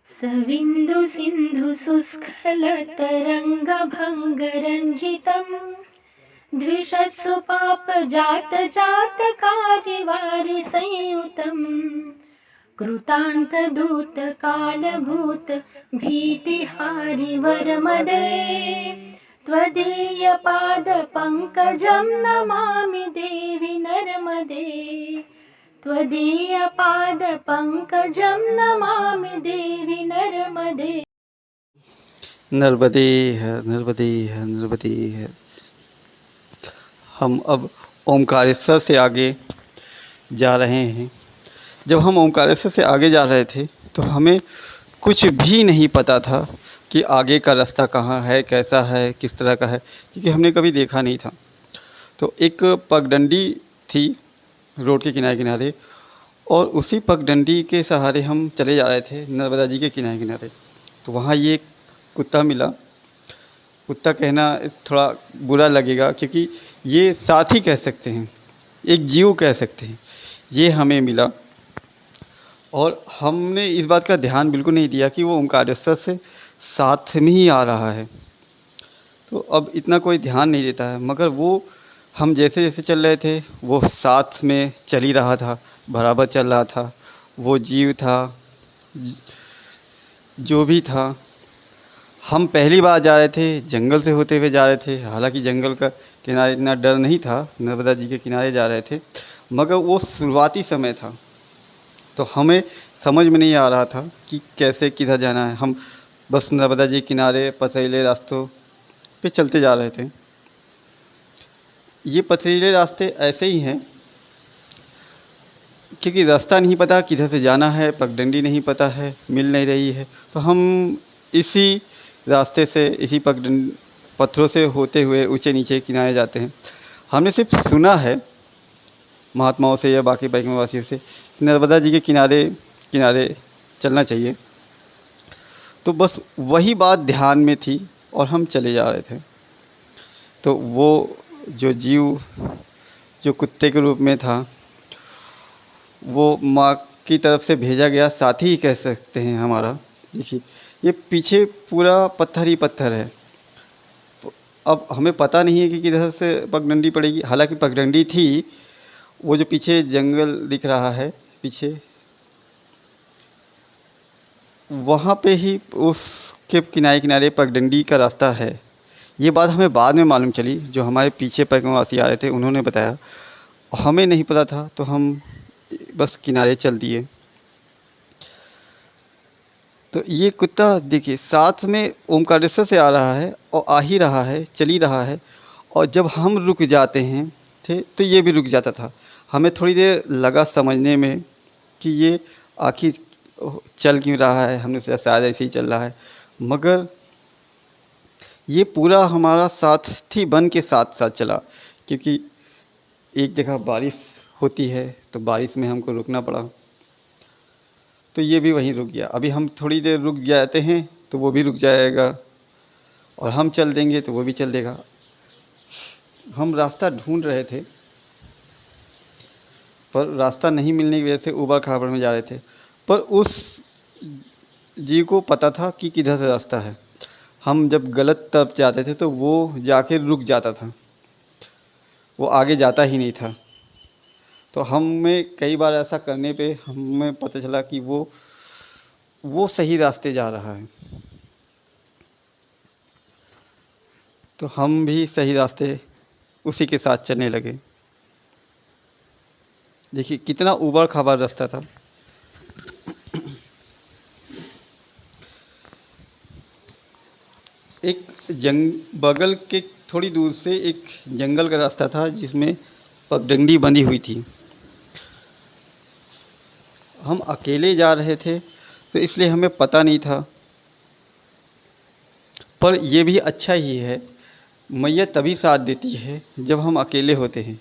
सविन्दु सिन्धु शुस्खलतरङ्गभङ्गरञ्जितम् द्विषत्सु पापजातजातकारिवारि संयुतम् कृतान्तदूतकालभूत भीतिहारि वरमदे त्वदीयपादपङ्कजं नमामि देवि नर्मदे त्वदीयपादपङ्कजं नमामि देवि नर्मदे। नर्मदे है, नर्मदे है, नर्मदे है। हम अब ओमकारेश्वर से आगे जा रहे हैं। जब हम ओमकारेश्वर से आगे जा रहे थे तो हमें कुछ भी नहीं पता था कि आगे का रास्ता कहाँ है, कैसा है, किस तरह का है, क्योंकि हमने कभी देखा नहीं था। तो एक पगडंडी थी रोड के किनारे किनारे, और उसी पगडंडी के सहारे हम चले जा रहे थे नर्मदा जी के किनारे किनारे। तो वहाँ ये कुत्ता मिला। कुत्ता कहना थोड़ा बुरा लगेगा, क्योंकि ये साथी कह सकते हैं, एक जीव कह सकते हैं। ये हमें मिला और हमने इस बात का ध्यान बिल्कुल नहीं दिया कि वो ओमकारेश्वर से साथ में ही आ रहा है। तो अब इतना कोई ध्यान नहीं देता है, मगर वो हम जैसे जैसे चल रहे थे वो साथ में चल ही रहा था, बराबर चल रहा था। वो जीव था, जो भी था। हम पहली बार जा रहे थे, जंगल से होते हुए जा रहे थे। हालांकि जंगल का किनारे इतना डर नहीं था, नर्मदा जी के किनारे जा रहे थे, मगर वो शुरुआती समय था तो हमें समझ में नहीं आ रहा था कि कैसे किधर जाना है। हम बस नर्मदा जी किनारे पथरीले रास्तों पे चलते जा रहे थे। ये पथरीले रास्ते ऐसे ही हैं क्योंकि रास्ता नहीं पता किधर से जाना है, पगडंडी नहीं पता है, मिल नहीं रही है। तो हम इसी रास्ते से, इसी पत्थरों से होते हुए ऊंचे नीचे किनारे जाते हैं। हमने सिर्फ सुना है महात्माओं से या बाकी बैष्णववासियों से कि नर्मदा जी के किनारे किनारे चलना चाहिए। तो बस वही बात ध्यान में थी और हम चले जा रहे थे। तो वो जो जीव जो कुत्ते के रूप में था, वो माँ की तरफ से भेजा गया साथी ही कह सकते हैं हमारा। देखिए, ये पीछे पूरा पत्थर ही पत्थर है। अब हमें पता नहीं है कि किधर से पगडंडी पड़ेगी। हालांकि पगडंडी थी, वो जो पीछे जंगल दिख रहा है पीछे, वहाँ पे ही उसके किनारे किनारे पगडंडी का रास्ता है। ये बात हमें बाद में मालूम चली, जो हमारे पीछे पैकवासी आ रहे थे उन्होंने बताया। हमें नहीं पता था तो हम बस किनारे चल दिए। तो ये कुत्ता देखिए साथ में ओमकारेश्वर से आ रहा है और आ ही रहा है, चल ही रहा है। और जब हम रुक जाते हैं थे तो ये भी रुक जाता था। हमें थोड़ी देर लगा समझने में कि ये आखिर चल क्यों रहा है। हमने सोचा शायद ऐसे ही चल रहा है, मगर ये पूरा हमारा साथी बन के साथ साथ चला। क्योंकि एक जगह बारिश होती है तो बारिश में हमको रुकना पड़ा, तो ये भी वहीं रुक गया। अभी हम थोड़ी देर रुक जाते हैं तो वो भी रुक जाएगा, और हम चल देंगे तो वो भी चल देगा। हम रास्ता ढूंढ रहे थे पर रास्ता नहीं मिलने की वजह से ऊबड़ खाबड़ में जा रहे थे। पर उस जीव को पता था कि किधर से रास्ता है। हम जब गलत तरफ जाते थे तो वो जाके रुक जाता था, वो आगे जाता ही नहीं था। तो हमें कई बार ऐसा करने पे हमें पता चला कि वो सही रास्ते जा रहा है। तो हम भी सही रास्ते उसी के साथ चलने लगे। देखिए कितना ऊबड़ खाबड़ रास्ता था। एक बगल के थोड़ी दूर से एक जंगल का रास्ता था जिसमें पगडंडी बंधी हुई थी। हम अकेले जा रहे थे तो इसलिए हमें पता नहीं था, पर यह भी अच्छा ही है। मैया तभी साथ देती है जब हम अकेले होते हैं,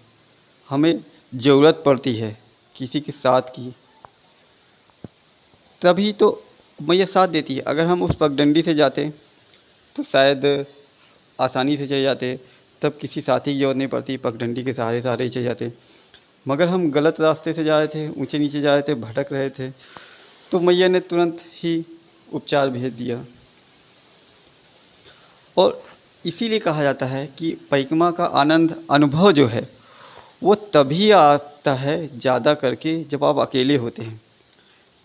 हमें ज़रूरत पड़ती है किसी के साथ की, तभी तो मैया साथ देती है। अगर हम उस पगडंडी से जाते तो शायद आसानी से चले जाते, तब किसी साथी की ज़रूरत नहीं पड़ती, पगडंडी के सहारे सहारे ही चले जाते। मगर हम गलत रास्ते से जा रहे थे, ऊंचे नीचे जा रहे थे, भटक रहे थे, तो मैया ने तुरंत ही उपचार भेज दिया। और इसीलिए कहा जाता है कि परिक्रमा का आनंद अनुभव जो है वो तभी आता है ज़्यादा करके जब आप अकेले होते हैं।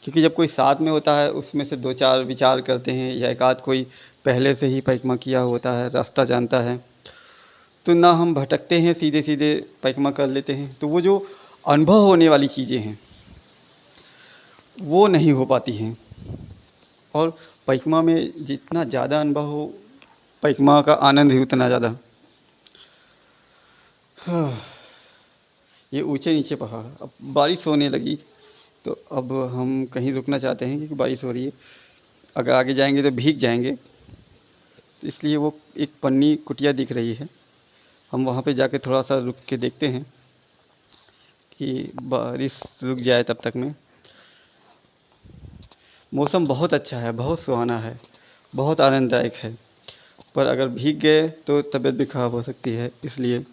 क्योंकि जब कोई साथ में होता है उसमें से दो चार विचार करते हैं या एक आध कोई पहले से ही परिक्रमा किया होता है, रास्ता जानता है, तो ना हम भटकते हैं, सीधे सीधे परिक्रमा कर लेते हैं। तो वो जो अनुभव होने वाली चीज़ें हैं वो नहीं हो पाती हैं। और परिक्रमा में जितना ज़्यादा अनुभव हो, परिक्रमा का आनंद ही उतना ज़्यादा। ये ऊंचे नीचे पहाड़, अब बारिश होने लगी तो अब हम कहीं रुकना चाहते हैं क्योंकि बारिश हो रही है। अगर आगे जाएंगे तो भीग जाएंगे, तो इसलिए वो एक पन्नी कुटिया दिख रही है, हम वहाँ पे जाके थोड़ा सा रुक के देखते हैं कि बारिश रुक जाए तब तक में। मौसम बहुत अच्छा है, बहुत सुहाना है, बहुत आनंददायक है, पर अगर भीग गए तो तबीयत भी खराब हो सकती है, इसलिए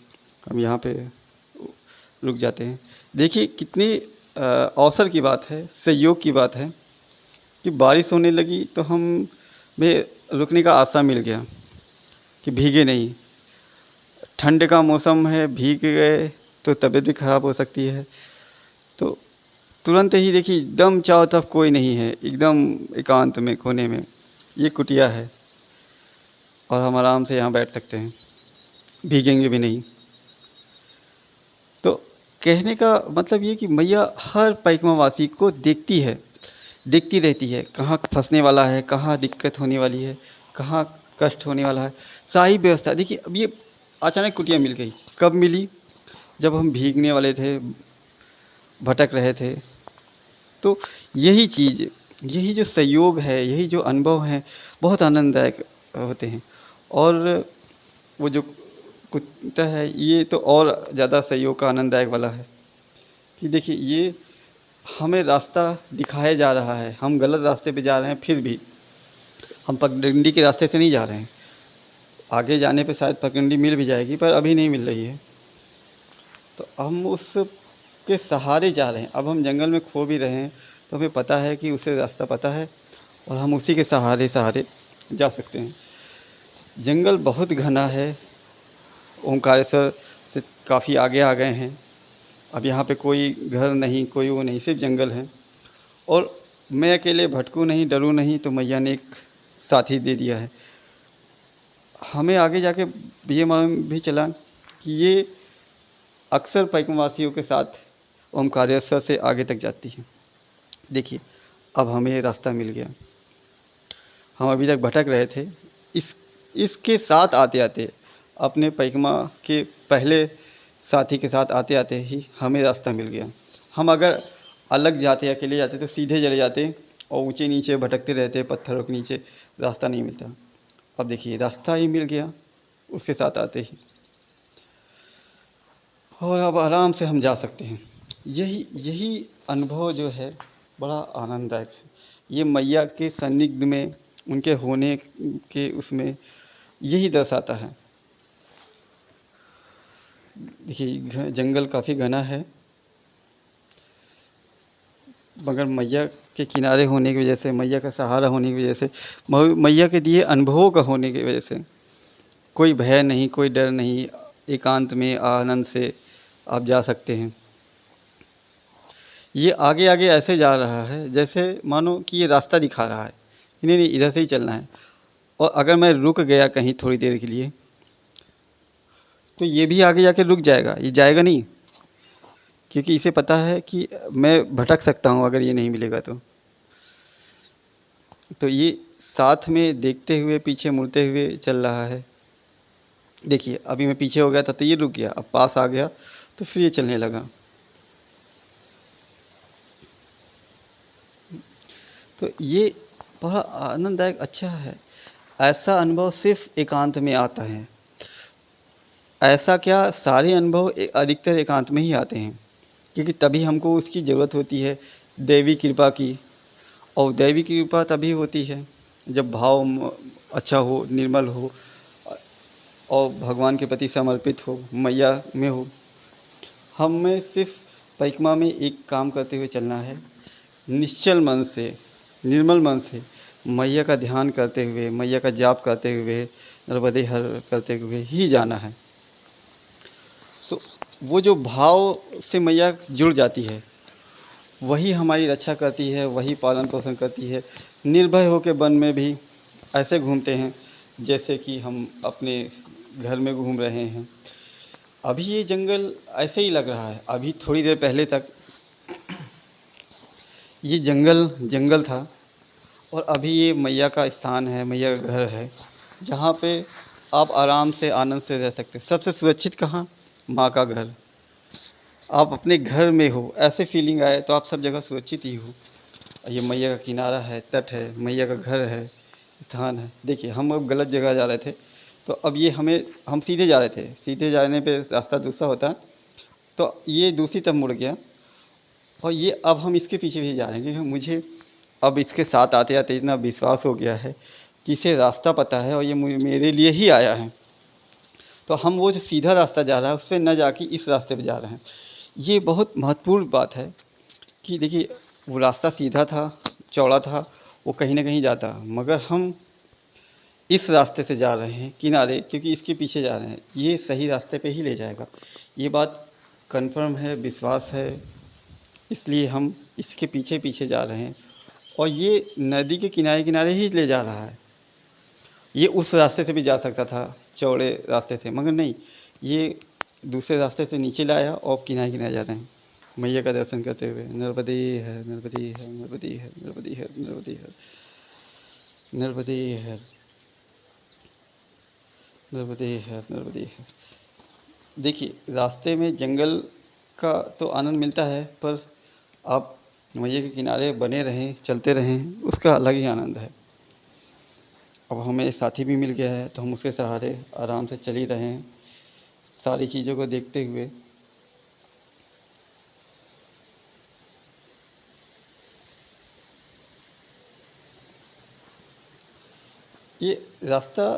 हम यहाँ पे रुक जाते हैं। देखिए कितनी अवसर की बात है, संयोग की बात है कि बारिश होने लगी तो हमें रुकने का आशा मिल गया कि भीगे नहीं। ठंड का मौसम है, भीग गए तो तबीयत भी ख़राब हो सकती है। तो तुरंत ही देखिए एकदम चारों तरफ कोई नहीं है, एकदम एकांत में कोने में ये कुटिया है और हम आराम से यहाँ बैठ सकते हैं, भीगेंगे भी नहीं। तो कहने का मतलब ये कि मैया हर परिक्रमावासी को देखती है, देखती रहती है, कहाँ फंसने वाला है, कहाँ दिक्कत होने वाली है, कहाँ कष्ट होने वाला है, सारी व्यवस्था। देखिए अब ये अचानक कुटिया मिल गई, कब मिली? जब हम भीगने वाले थे, भटक रहे थे। तो यही चीज़, यही जो संयोग है, यही जो अनुभव है, बहुत आनंददायक होते हैं। और वो जो कुत्ता है ये तो और ज़्यादा संयोग का आनंददायक वाला है कि देखिए ये हमें रास्ता दिखाया जा रहा है, हम गलत रास्ते पे जा रहे हैं, फिर भी हम पगडंडी के रास्ते से नहीं जा रहे हैं। आगे जाने पे शायद पगडंडी मिल भी जाएगी, पर अभी नहीं मिल रही है, तो हम उसके सहारे जा रहे हैं। अब हम जंगल में खो भी रहे हैं तो हमें पता है कि उसे रास्ता पता है और हम उसी के सहारे सहारे जा सकते हैं। जंगल बहुत घना है, ओंकारेश्वर से काफ़ी आगे आ गए हैं। अब यहाँ पे कोई घर नहीं, कोई वो नहीं, सिर्फ जंगल है। और मैं अकेले भटकूँ नहीं, डरूँ नहीं, तो मैया ने एक साथी दे दिया है। हमें आगे जाके ये मालूम भी चला कि ये अक्सर परिक्रमावासियों के साथ ओंकारेश्वर से आगे तक जाती है। देखिए अब हमें रास्ता मिल गया, हम अभी तक भटक रहे थे, इसके साथ आते आते, अपने परिक्रमा के पहले साथी के साथ आते आते ही हमें रास्ता मिल गया। हम अगर अलग जाते, अकेले जाते तो सीधे चले जाते और ऊंचे नीचे भटकते रहते, पत्थरों के नीचे, रास्ता नहीं मिलता। अब देखिए रास्ता ही मिल गया उसके साथ आते ही, और अब आराम से हम जा सकते हैं। यही अनुभव जो है बड़ा आनंददायक है। ये मैया के सानिध्य में, उनके होने के उसमें यही दर्शाता है। देखिए जंगल काफ़ी घना है, मगर मैया के किनारे होने की वजह से, मैया का सहारा होने की वजह से, मैया के दिए अनुभवों का होने की वजह से कोई भय नहीं, कोई डर नहीं, एकांत में आनंद से आप जा सकते हैं। ये आगे आगे ऐसे जा रहा है जैसे मानो कि ये रास्ता दिखा रहा है, नहीं नहीं इधर से ही चलना है। और अगर मैं रुक गया कहीं थोड़ी देर के लिए तो ये भी आगे जाके रुक जाएगा, ये जाएगा नहीं, क्योंकि इसे पता है कि मैं भटक सकता हूँ अगर ये नहीं मिलेगा तो ये साथ में देखते हुए, पीछे मुड़ते हुए चल रहा है। देखिए अभी मैं पीछे हो गया था तो ये रुक गया, अब पास आ गया तो फिर ये चलने लगा। तो ये बड़ा आनंददायक अच्छा है। ऐसा अनुभव सिर्फ एकांत में आता है। ऐसा क्या, सारे अनुभव अधिकतर एकांत में ही आते हैं, क्योंकि तभी हमको उसकी ज़रूरत होती है, दैवी कृपा की। और दैवी कृपा तभी होती है जब भाव अच्छा हो, निर्मल हो और भगवान के प्रति समर्पित हो, मैया में हो। हमें सिर्फ परिक्रमा में एक काम करते हुए चलना है, निश्चल मन से निर्मल मन से मैया का ध्यान करते हुए, मैया का जाप करते हुए, नर्मदे हर करते हुए ही जाना है। तो वो जो भाव से मैया जुड़ जाती है, वही हमारी रक्षा करती है, वही पालन पोषण करती है। निर्भय होकर वन में भी ऐसे घूमते हैं जैसे कि हम अपने घर में घूम रहे हैं। अभी ये जंगल ऐसे ही लग रहा है। अभी थोड़ी देर पहले तक ये जंगल जंगल था और अभी ये मैया का स्थान है, मैया का घर है, जहाँ पे आप आराम से आनंद से रह सकते हैं। सबसे सुरक्षित कहाँ? माँ का घर। आप अपने घर में हो, ऐसे फीलिंग आए तो आप सब जगह सुरक्षित ही हो। ये मैया का किनारा है, तट है, मैया का घर है, स्थान है। देखिए हम अब गलत जगह जा रहे थे, तो अब ये हम सीधे जा रहे थे, सीधे जाने पे रास्ता दूसरा होता है, तो ये दूसरी तरफ मुड़ गया और ये अब हम इसके पीछे भी जा रहे हैं, क्योंकि मुझे अब इसके साथ आते आते इतना विश्वास हो गया है कि इसे रास्ता पता है और ये मेरे लिए ही आया है। तो हम वो जो सीधा रास्ता जा रहा है उस पर न जाके इस रास्ते पे जा रहे हैं। ये बहुत महत्वपूर्ण बात है कि देखिए वो रास्ता सीधा था, चौड़ा था, वो कहीं ना कहीं जाता, मगर हम इस रास्ते से जा रहे हैं किनारे, क्योंकि इसके पीछे जा रहे हैं, ये सही रास्ते पे ही ले जाएगा। ये बात कंफर्म है, विश्वास है, इसलिए हम इसके पीछे पीछे जा रहे हैं। और ये नदी के किनारे किनारे ही ले जा रहा है। ये उस रास्ते से भी जा सकता था, चौड़े रास्ते से, मगर नहीं, ये दूसरे रास्ते से नीचे लाया और किनारे किनारे जा रहे हैं मैया का दर्शन करते हुए। नर्मदे है, नर्मदे है, नर्मदे है, नर्मदे है, नर्मदे है, नर्मदे है, नर्मदे है, नर्मदे है। देखिए रास्ते में जंगल का तो आनंद मिलता है, पर आप मैया के किनारे बने रहें, चलते रहें, उसका अलग ही आनंद है। अब हमें साथी भी मिल गया है तो हम उसके सहारे आराम से चल ही रहे हैं, सारी चीज़ों को देखते हुए। ये रास्ता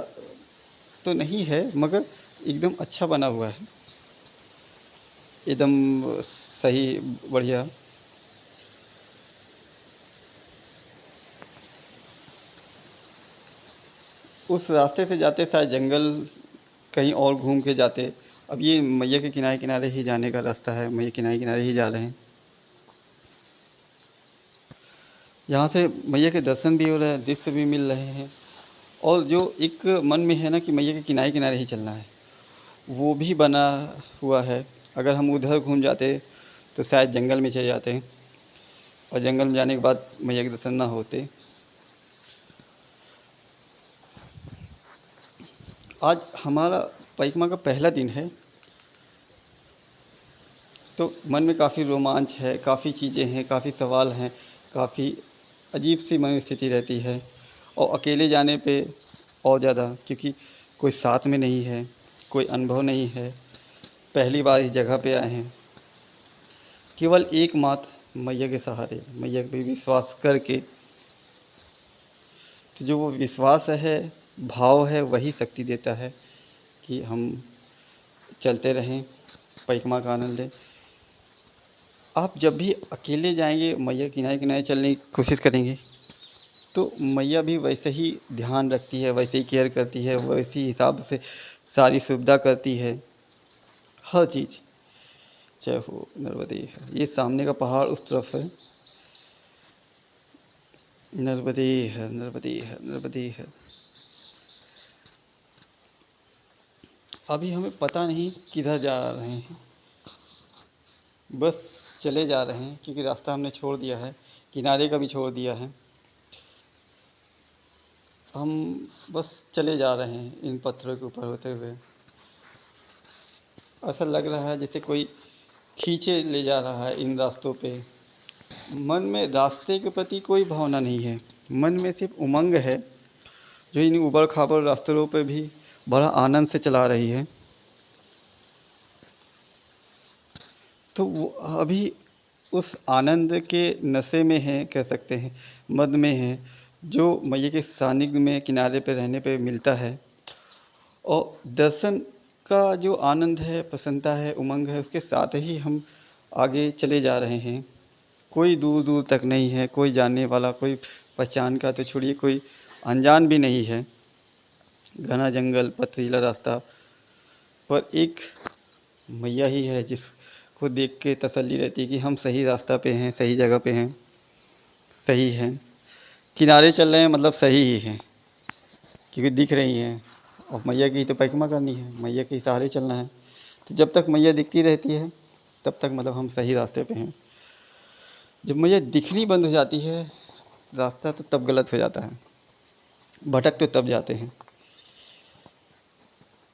तो नहीं है, मगर एकदम अच्छा बना हुआ है, एकदम सही, बढ़िया। उस रास्ते से जाते शायद जंगल कहीं और घूम के जाते। अब ये मैया के किनारे किनारे ही जाने का रास्ता है, मैया किनारे किनारे ही जा रहे हैं। यहाँ से मैया के दर्शन भी हो रहे हैं, दृश्य भी मिल रहे हैं, और जो एक मन में है ना कि मैया के किनारे किनारे ही चलना है, वो भी बना हुआ है। अगर हम उधर घूम जाते तो शायद जंगल में चले जाते, और जंगल में जाने के बाद मैया के दर्शन ना होते। आज हमारा परिक्रमा का पहला दिन है, तो मन में काफ़ी रोमांच है, काफ़ी चीज़ें हैं, काफ़ी सवाल हैं, काफ़ी अजीब सी मन स्थिति रहती है। और अकेले जाने पे और ज़्यादा, क्योंकि कोई साथ में नहीं है, कोई अनुभव नहीं है, पहली बार इस जगह पे आए हैं, केवल एकमात्र मैया के सहारे, मैया पे विश्वास करके। तो जो वो विश्वास है, भाव है, वही शक्ति देता है कि हम चलते रहें, परिक्रमा का आनंद लें। आप जब भी अकेले जाएंगे, मैया किनारे किनारे चलने की कोशिश करेंगे, तो मैया भी वैसे ही ध्यान रखती है, वैसे ही केयर करती है, वैसे ही हिसाब से सारी सुविधा करती है, हर चीज़। जय हो नर्मदे है। ये सामने का पहाड़ उस तरफ है, नर्मदे है, नर्मदे है, नर्मदे है। अभी हमें पता नहीं किधर जा रहे हैं, बस चले जा रहे हैं, क्योंकि रास्ता हमने छोड़ दिया है, किनारे का भी छोड़ दिया है। हम बस चले जा रहे हैं इन पत्थरों के ऊपर होते हुए। ऐसा लग रहा है जैसे कोई खींचे ले जा रहा है इन रास्तों पे। मन में रास्ते के प्रति कोई भावना नहीं है, मन में सिर्फ उमंग है, जो इन ऊबड़ खाबड़ रास्तों पे भी बड़ा आनंद से चला रही है। तो वो अभी उस आनंद के नशे में है, कह सकते हैं मद में है, जो मैया के सानिध्य में किनारे पे रहने पे मिलता है। और दर्शन का जो आनंद है, प्रसन्नता है, उमंग है, उसके साथ ही हम आगे चले जा रहे हैं। कोई दूर दूर तक नहीं है, कोई जानने वाला, कोई पहचान का तो छोड़िए, कोई अनजान भी नहीं है। घना जंगल, पथरीला रास्ता, पर एक मैया ही है जिसको देख के तसल्ली रहती है कि हम सही रास्ता पे हैं, सही जगह पे हैं, सही हैं। किनारे चल रहे हैं मतलब सही ही हैं, क्योंकि दिख रही हैं। और मैया की ही तो परिक्रमा करनी है, मैया के सहारे चलना है। तो जब तक मैया दिखती रहती है तब तक मतलब हम सही रास्ते पे हैं। जब मैया दिखनी बंद हो जाती है रास्ता, तो तब गलत हो जाता है, भटक तो तब जाते हैं।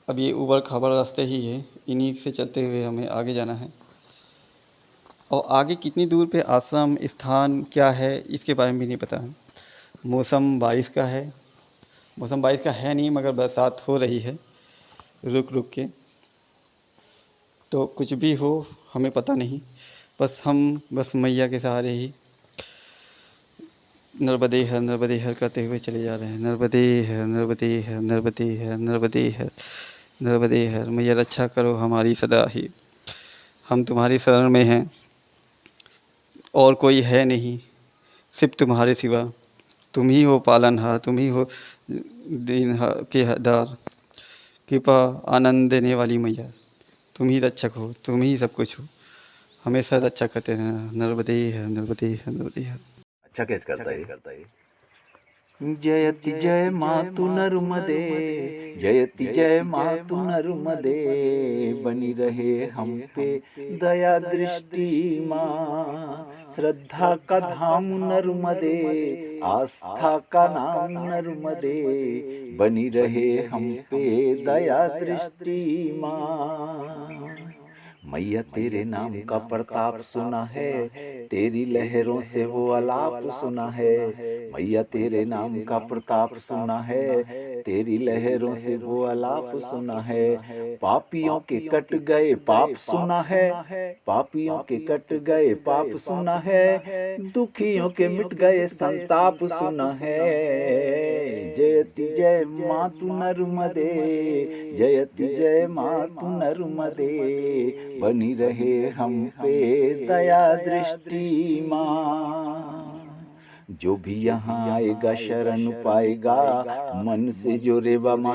अब ये ऊबड़ खाबड़ रास्ते ही है, इन्हीं से चलते हुए हमें आगे जाना है। और आगे कितनी दूर पे आश्रम स्थान क्या है इसके बारे में भी नहीं पता है। मौसम बारिश का है, मौसम बारिश का है नहीं, मगर बरसात हो रही है रुक रुक के। तो कुछ भी हो हमें पता नहीं, बस मैया के सहारे ही नर्मदे हर करते हुए चले जा रहे हैं। नर्मदे हर, नर्मदे हर, नर्मदे हर, नर्मदे हर, नर्मदे हर। मैया रक्षा करो हमारी सदा ही, हम तुम्हारी शरण में हैं, और कोई है नहीं सिर्फ तुम्हारे सिवा। तुम ही हो पालनहार, तुम ही हो दीनहार के हकदार, कृपा आनंद देने वाली मैया। तुम ही रक्षक हो, तुम ही सब कुछ हो, हमेशा रक्षा करते रहना। नर्मदे हर, नर्मदे हर, नर्मदे हर। अच्छा कैच करता है। जयति जय मातु नर्मदे, जयति जय मातु नर्मदे, बनी रहे हम पे दया दृष्टि माँ। श्रद्धा का धाम नर्मदे, आस्था का नाम नर्मदे, बनी रहे हम पे दया दृष्टि माँ। मैया तेरे नाम का प्रताप सुना है, तेरी लहरों से वो अलाप सुना है। मैया तेरे नाम का प्रताप सुना है, तेरी लहरों से वो अलाप सुना है। पापियों के कट गए पाप सुना है, पापियों के कट गए पाप सुना है, दुखियों के मिट गए संताप सुना है। जयति जय मातु नर्मदे, जयति जय मातु नर्मदे, बनी रहे हम पे दया दृष्टि माँ। जो भी यहाँ आएगा शरण पाएगा, मन से जो रेवा माँ